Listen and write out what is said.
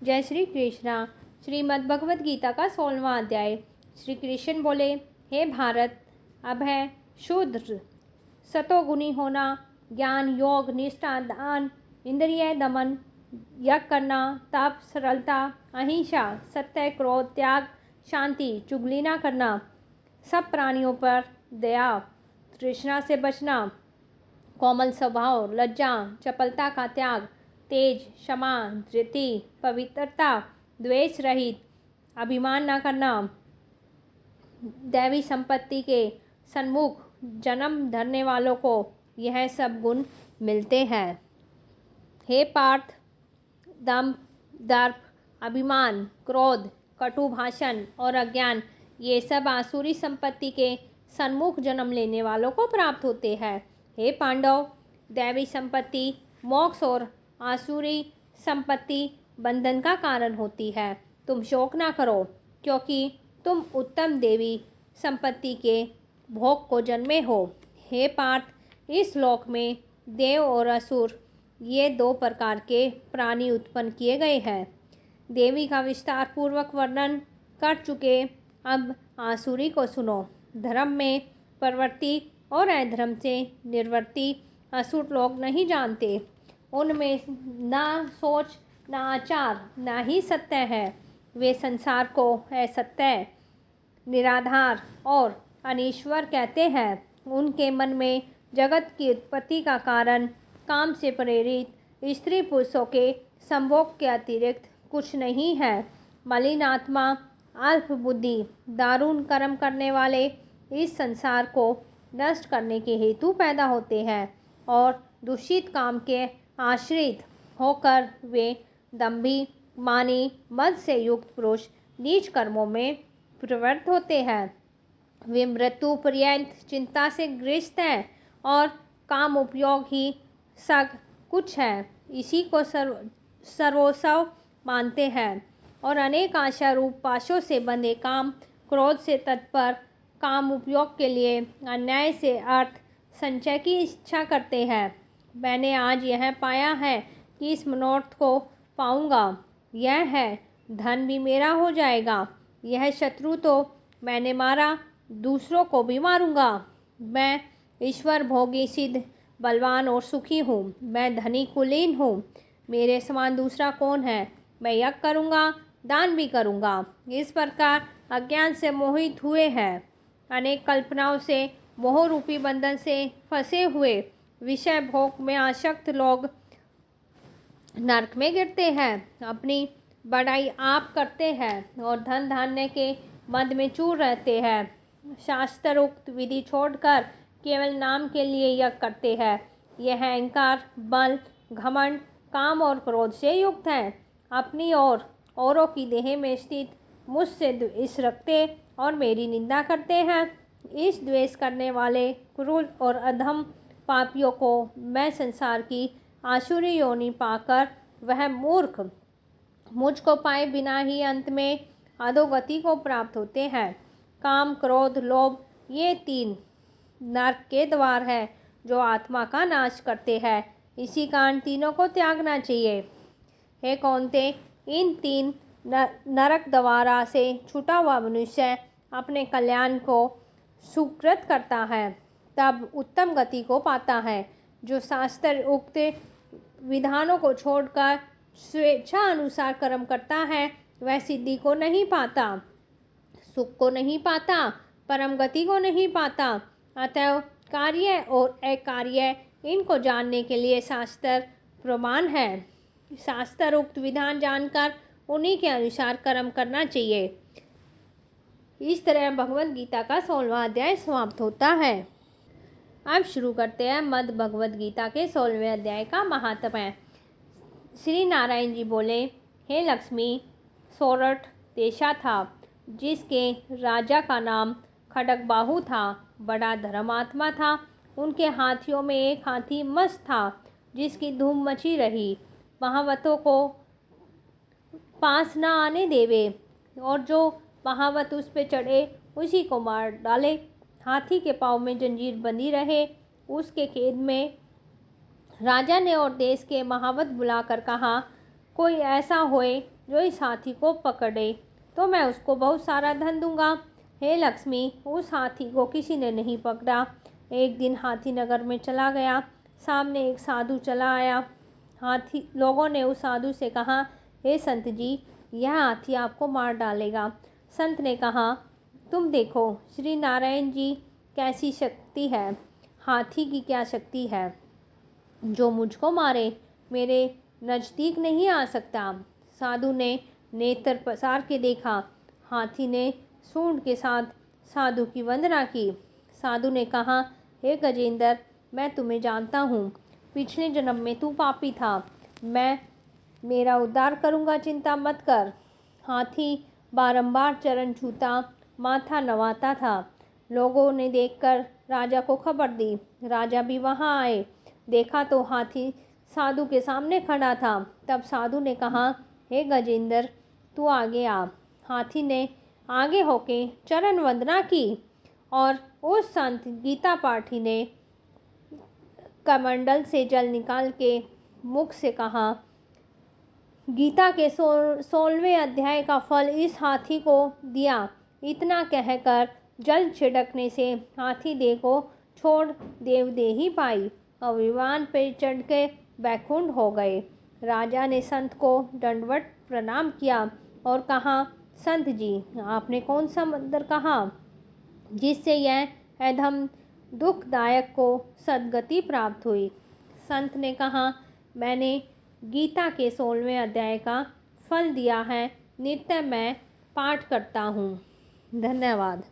जय श्री कृष्णा। श्रीमद् भगवद गीता का 16वां अध्याय। श्री कृष्ण बोले, हे भारत, अब है शूद्र सतोगुणी होना, ज्ञान, योग, निष्ठा, दान, इंद्रिय दमन, यज्ञ करना, तप, सरलता, अहिंसा, सत्य, क्रोध, त्याग, शांति, चुगली ना करना, सब प्राणियों पर दया, तृष्णा से बचना, कोमल स्वभाव, लज्जा, चपलता का त्याग, तेज, क्षमा, धृति, पवित्रता, द्वेष रहित, अभिमान न करना, दैवी संपत्ति के सन्मुख जन्म धरने वालों को यह सब गुण मिलते हैं। हे पार्थ, दंभ, दर्प, अभिमान, क्रोध, कटु भाषण और अज्ञान, ये सब आसुरी संपत्ति के सन्मुख जन्म लेने वालों को प्राप्त होते हैं। हे पांडव, दैवी संपत्ति मोक्ष और आसुरी संपत्ति बंधन का कारण होती है। तुम शोक ना करो, क्योंकि तुम उत्तम देवी संपत्ति के भोग को जन्मे हो। हे पार्थ, इस लोक में देव और असुर, ये दो प्रकार के प्राणी उत्पन्न किए गए हैं। देवी का विस्तार पूर्वक वर्णन कर चुके, अब आसुरी को सुनो। धर्म में प्रवृत्ति और अधर्म से निवृत्ति असुर लोग नहीं जानते। उनमें ना सोच, ना आचार, ना ही सत्य है। वे संसार को असत्य, निराधार और अनीश्वर कहते हैं। उनके मन में जगत की उत्पत्ति का कारण काम से प्रेरित स्त्री पुरुषों के संभोग के अतिरिक्त कुछ नहीं है। मलिन आत्मा, अल्प बुद्धि, दारुण कर्म करने वाले इस संसार को नष्ट करने के हेतु पैदा होते हैं और दूषित काम के आश्रित होकर वे दंभी, मानी, मद से युक्त पुरुष नीच कर्मों में प्रवृत्त होते हैं। वे मृत्यु पर्यंत चिंता से ग्रस्त हैं और काम उपयोग ही सब कुछ है, इसी को सर्वस्व मानते हैं और अनेक आशा रूप पाशों से बंधे काम क्रोध से तत्पर, काम उपयोग के लिए अन्याय से अर्थ संचय की इच्छा करते हैं। मैंने आज यह पाया है कि इस मनोरथ को पाऊंगा, यह है धन भी मेरा हो जाएगा। यह शत्रु तो मैंने मारा, दूसरों को भी मारूंगा। मैं ईश्वर, भोगी, सिद्ध, बलवान और सुखी हूँ। मैं धनी कुलीन हूँ। मेरे समान दूसरा कौन है? मैं यज्ञ करूँगा, दान भी करूँगा। इस प्रकार अज्ञान से मोहित हुए हैं, अनेक कल्पनाओं से मोह रूपी बंधन से फंसे हुए विषय भोग में आसक्त लोग नरक में गिरते हैं। अपनी बड़ाई आप करते हैं और धन धान्य के मद में चूर रहते हैं। शास्त्रोक्त विधि छोड़कर केवल नाम के लिए यज्ञ करते हैं। यह अहंकार, बल, घमंड, काम और क्रोध से युक्त है। अपनी और औरों की देह में स्थित मुझसे द्वेष रखते और मेरी निंदा करते हैं। इस द्वेष करने वाले क्रूर और अधम पापियों को मैं संसार की आसुरी योनि पाकर वह मूर्ख मुझको पाए बिना ही अंत में अधोगति को प्राप्त होते हैं। काम, क्रोध, लोभ, ये तीन नरक के द्वार है जो आत्मा का नाश करते हैं। इसी कारण तीनों को त्यागना चाहिए। हे कौन्ते, इन तीन नरक द्वारा से छूटा हुआ मनुष्य अपने कल्याण को सुकृत करता है, तब उत्तम गति को पाता है। जो शास्त्र उक्त विधानों को छोड़कर स्वेच्छा अनुसार कर्म करता है, वह सिद्धि को नहीं पाता, सुख को नहीं पाता, परम गति को नहीं पाता। अतएव कार्य और अकार्य, इनको जानने के लिए शास्त्र प्रमाण है। शास्त्र उक्त विधान जानकर उन्हीं के अनुसार कर्म करना चाहिए। इस तरह भगवद गीता का 16वां अध्याय समाप्त होता है। अब शुरू करते हैं मद् भगवद गीता के 16वें अध्याय का महात्म्य। श्री नारायण जी बोले, हे लक्ष्मी, सोरठ देशा था, जिसके राजा का नाम खड्गबाहु था। बड़ा धर्मात्मा था। उनके हाथियों में एक हाथी मस्त था, जिसकी धूम मची रही। महावतों को पास न आने देवे और जो महावत उस पे चढ़े उसी को मार डाले। हाथी के पाँव में जंजीर बंधी रहे। उसके खेद में राजा ने और देश के महावत बुलाकर कहा, कोई ऐसा होए जो इस हाथी को पकड़े तो मैं उसको बहुत सारा धन दूंगा। हे लक्ष्मी, उस हाथी को किसी ने नहीं पकड़ा। एक दिन हाथी नगर में चला गया। सामने एक साधु चला आया। हाथी लोगों ने उस साधु से कहा, हे संत जी, यह हाथी आपको मार डालेगा। संत ने कहा, तुम देखो श्री नारायण जी कैसी शक्ति है, हाथी की क्या शक्ति है, जो मुझको मारे मेरे नज़दीक नहीं आ सकता। साधु ने नेत्र पसार के देखा। हाथी ने सूंड के साथ साधु की वंदना की। साधु ने कहा, हे गजेंद्र, मैं तुम्हें जानता हूँ। पिछले जन्म में तू पापी था। मैं मेरा उद्धार करूँगा, चिंता मत कर। हाथी बारंबार चरण छूता, माथा नवाता था। लोगों ने देखकर राजा को खबर दी। राजा भी वहाँ आए। देखा तो हाथी साधु के सामने खड़ा था। तब साधु ने कहा, हे गजेंद्र, तू आगे आ। हाथी ने आगे होके चरण वंदना की और उस संत गीता पाठी ने कमंडल से जल निकाल के मुख से कहा, गीता के 16वें अध्याय का फल इस हाथी को दिया। इतना कहकर जल छिड़कने से हाथी देह को छोड़ देवदेही पाई और विमान पर चढ़ के बैकुंठ हो गए। राजा ने संत को दंडवत प्रणाम किया और कहा, संत जी, आपने कौन सा मंत्र कहा जिससे यह अधम दुखदायक को सद्गति प्राप्त हुई? संत ने कहा, मैंने गीता के 16वें अध्याय का फल दिया है। नित्य मैं पाठ करता हूँ। धन्यवाद।